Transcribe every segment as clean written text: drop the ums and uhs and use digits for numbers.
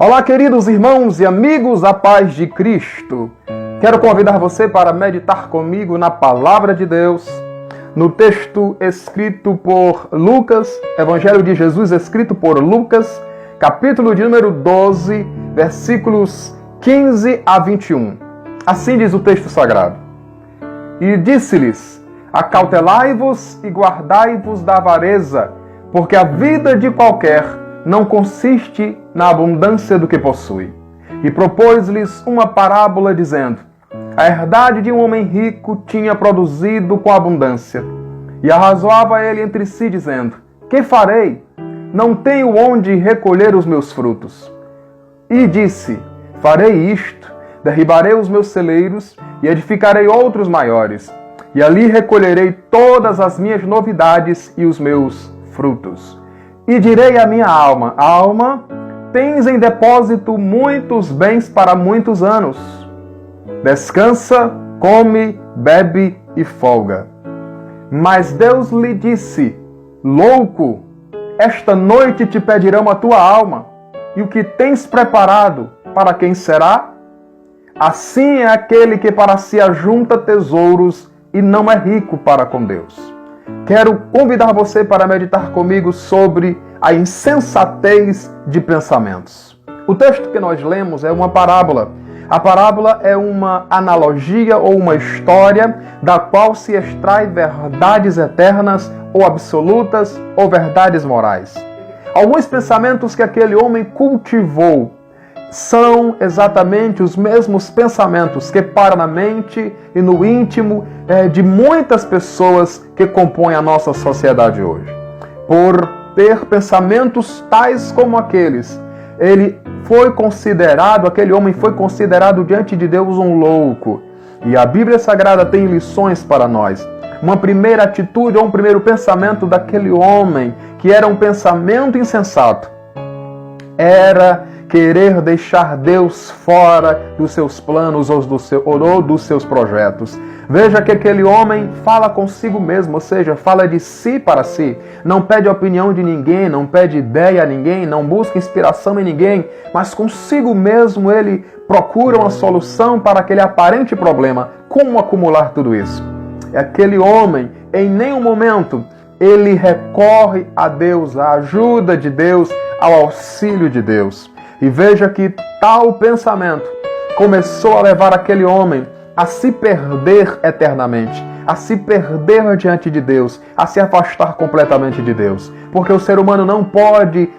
Olá, queridos irmãos e amigos, a paz de Cristo. Quero convidar você para meditar comigo na Palavra de Deus, no texto escrito por Lucas, Evangelho de Jesus escrito por Lucas, capítulo de número 12, versículos 15 a 21. Assim diz o texto sagrado. E disse-lhes: acautelai-vos e guardai-vos da avareza, porque a vida de qualquer não consiste na abundância do que possui. E propôs-lhes uma parábola, dizendo: a herdade de um homem rico tinha produzido com abundância. E arrazoava ele entre si, dizendo: que farei? Não tenho onde recolher os meus frutos. E disse: farei isto, derribarei os meus celeiros e edificarei outros maiores, e ali recolherei todas as minhas novidades e os meus frutos. E direi à minha alma: alma, tens em depósito muitos bens para muitos anos. Descansa, come, bebe e folga. Mas Deus lhe disse: louco, esta noite te pedirão a tua alma, e o que tens preparado, para quem será? Assim é aquele que para si ajunta tesouros e não é rico para com Deus. Quero convidar você para meditar comigo sobre a insensatez de pensamentos. O texto que nós lemos é uma parábola. A parábola é uma analogia ou uma história da qual se extrai verdades eternas ou absolutas ou verdades morais. Alguns pensamentos que aquele homem cultivou são exatamente os mesmos pensamentos que param na mente e no íntimo de muitas pessoas que compõem a nossa sociedade hoje. Por ter pensamentos tais como aqueles, aquele homem foi considerado diante de Deus um louco. E a Bíblia Sagrada tem lições para nós. Uma primeira atitude ou um primeiro pensamento daquele homem, que era um pensamento insensato, era querer deixar Deus fora dos seus planos ou dos seus projetos. Veja que aquele homem fala consigo mesmo, ou seja, fala de si para si. Não pede opinião de ninguém, não pede ideia a ninguém, não busca inspiração em ninguém, mas consigo mesmo ele procura uma solução para aquele aparente problema. Como acumular tudo isso? Aquele homem, em nenhum momento, ele recorre a Deus, à ajuda de Deus, ao auxílio de Deus. E veja que tal pensamento começou a levar aquele homem a se perder eternamente, a se perder diante de Deus, a se afastar completamente de Deus. Porque o ser humano não pode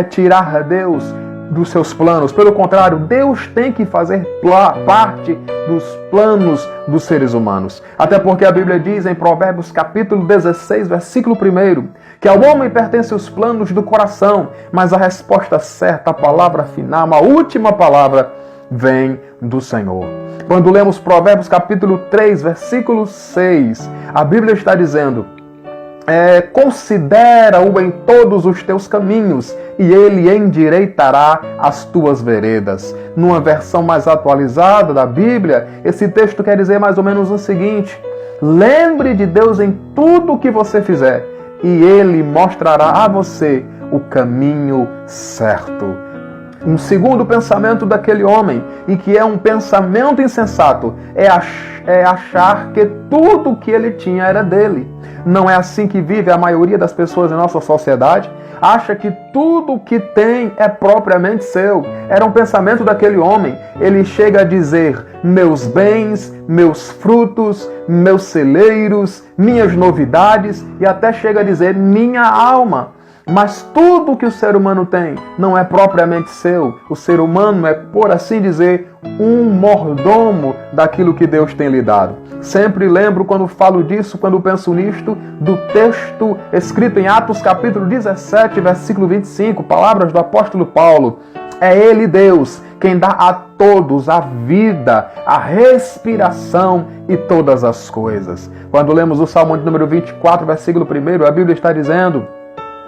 tirar Deus dos seus planos. Pelo contrário, Deus tem que fazer parte dos planos dos seres humanos. Até porque a Bíblia diz em Provérbios capítulo 16, versículo 1, que ao homem pertencem os planos do coração, mas a resposta certa, a palavra final, a última palavra, vem do Senhor. Quando lemos Provérbios capítulo 3, versículo 6, a Bíblia está dizendo: considera-o em todos os teus caminhos, e ele endireitará as tuas veredas. Numa versão mais atualizada da Bíblia, esse texto quer dizer mais ou menos o seguinte: lembre de Deus em tudo o que você fizer, e ele mostrará a você o caminho certo. Um segundo pensamento daquele homem, e que é um pensamento insensato, é achar que tudo o que ele tinha era dele. Não é assim que vive a maioria das pessoas em nossa sociedade. Acha que tudo o que tem é propriamente seu. Era um pensamento daquele homem. Ele chega a dizer: meus bens, meus frutos, meus celeiros, minhas novidades, e até chega a dizer minha alma. Mas tudo que o ser humano tem não é propriamente seu. O ser humano é, por assim dizer, um mordomo daquilo que Deus tem lhe dado. Sempre lembro, quando falo disso, quando penso nisto, do texto escrito em Atos capítulo 17, versículo 25, palavras do apóstolo Paulo. É Ele, Deus, quem dá a todos a vida, a respiração e todas as coisas. Quando lemos o Salmo de número 24, versículo 1, a Bíblia está dizendo: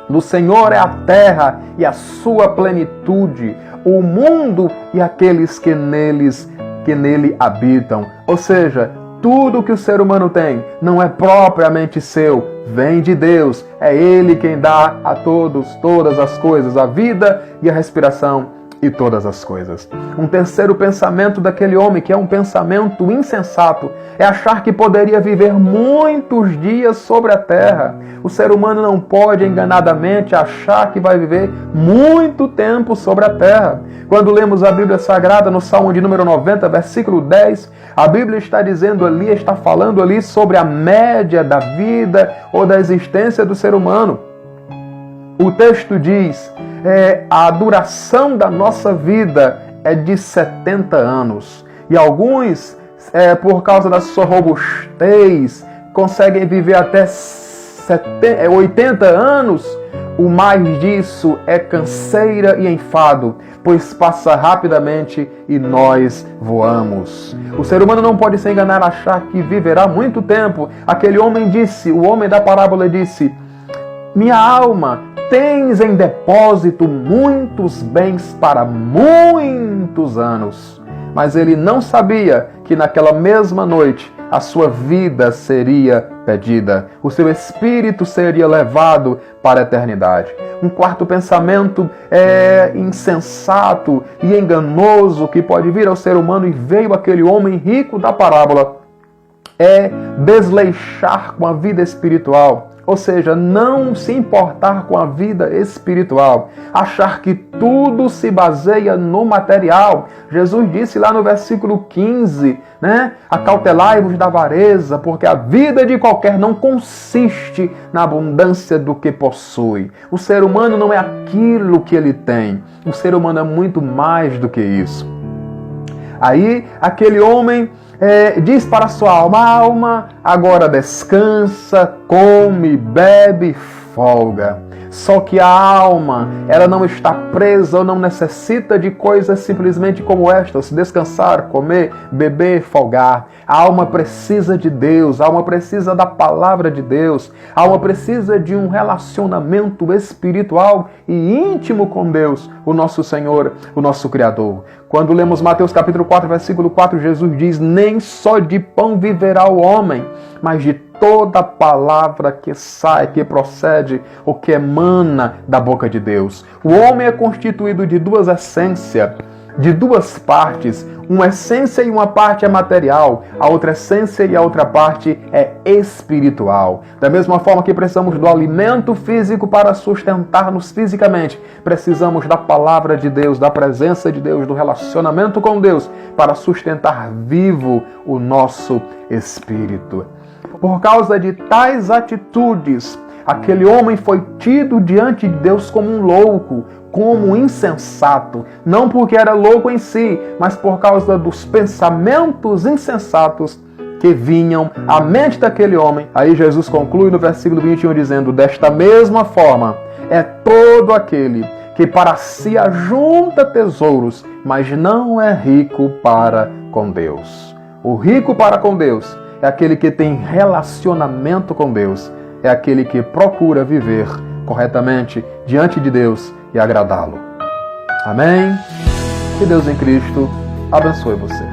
do Senhor é a terra e a sua plenitude, o mundo e aqueles que nele habitam. Ou seja, tudo que o ser humano tem não é propriamente seu, vem de Deus. É Ele quem dá a todos todas as coisas, a vida e a respiração e todas as coisas. Um terceiro pensamento daquele homem, que é um pensamento insensato, é achar que poderia viver muitos dias sobre a terra. O ser humano não pode enganadamente achar que vai viver muito tempo sobre a terra. Quando lemos a Bíblia Sagrada no Salmo de número 90, versículo 10, a Bíblia está falando ali sobre a média da vida ou da existência do ser humano. O texto diz, a duração da nossa vida é de 70 anos. E alguns, por causa da sua robustez, conseguem viver até 80 anos. O mais disso é canseira e enfado, pois passa rapidamente e nós voamos. O ser humano não pode se enganar, achar que viverá muito tempo. Aquele homem disse, o homem da parábola disse, minha alma, tens em depósito muitos bens para muitos anos. Mas ele não sabia que naquela mesma noite a sua vida seria pedida. O seu espírito seria levado para a eternidade. Um quarto pensamento insensato e enganoso que pode vir ao ser humano, e veio aquele homem rico da parábola, é desleixar com a vida espiritual. Ou seja, não se importar com a vida espiritual. Achar que tudo se baseia no material. Jesus disse lá no versículo 15, acautelai-vos da avareza, porque a vida de qualquer não consiste na abundância do que possui. O ser humano não é aquilo que ele tem. O ser humano é muito mais do que isso. Aí, aquele homem diz para a sua alma, alma, agora descansa, come, bebe, folga. Só que a alma, ela não está presa ou não necessita de coisas simplesmente como estas, descansar, comer, beber, folgar. A alma precisa de Deus, a alma precisa da palavra de Deus, a alma precisa de um relacionamento espiritual e íntimo com Deus, o nosso Senhor, o nosso Criador. Quando lemos Mateus capítulo 4, versículo 4, Jesus diz, nem só de pão viverá o homem, mas de toda palavra que sai, que procede, ou que emana da boca de Deus. O homem é constituído de duas essências, de duas partes. Uma essência e uma parte é material, a outra essência e a outra parte é espiritual. Da mesma forma que precisamos do alimento físico para sustentar-nos fisicamente, precisamos da palavra de Deus, da presença de Deus, do relacionamento com Deus, para sustentar vivo o nosso espírito. Por causa de tais atitudes, aquele homem foi tido diante de Deus como um louco, como um insensato. Não porque era louco em si, mas por causa dos pensamentos insensatos que vinham à mente daquele homem. Aí Jesus conclui no versículo 21 dizendo, desta mesma forma é todo aquele que para si ajunta tesouros, mas não é rico para com Deus. O rico para com Deus é aquele que tem relacionamento com Deus, é aquele que procura viver corretamente diante de Deus e agradá-lo. Amém? Que Deus em Cristo abençoe você.